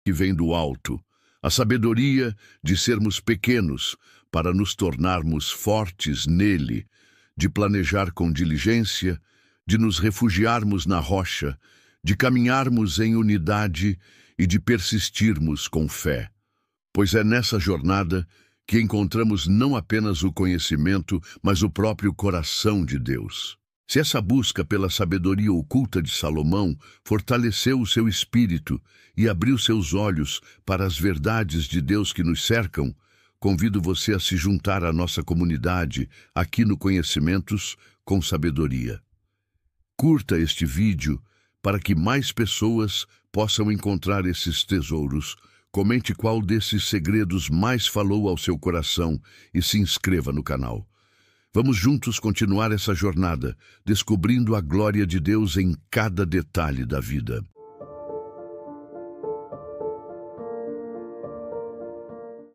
que vem do alto, a sabedoria de sermos pequenos para nos tornarmos fortes nele, de planejar com diligência, de nos refugiarmos na rocha, de caminharmos em unidade e de persistirmos com fé. Pois é nessa jornada que encontramos não apenas o conhecimento, mas o próprio coração de Deus. Se essa busca pela sabedoria oculta de Salomão fortaleceu o seu espírito e abriu seus olhos para as verdades de Deus que nos cercam, convido você a se juntar à nossa comunidade aqui no Conhecimentos com Sabedoria. Curta este vídeo para que mais pessoas possam encontrar esses tesouros. Comente qual desses segredos mais falou ao seu coração e se inscreva no canal. Vamos juntos continuar essa jornada, descobrindo a glória de Deus em cada detalhe da vida.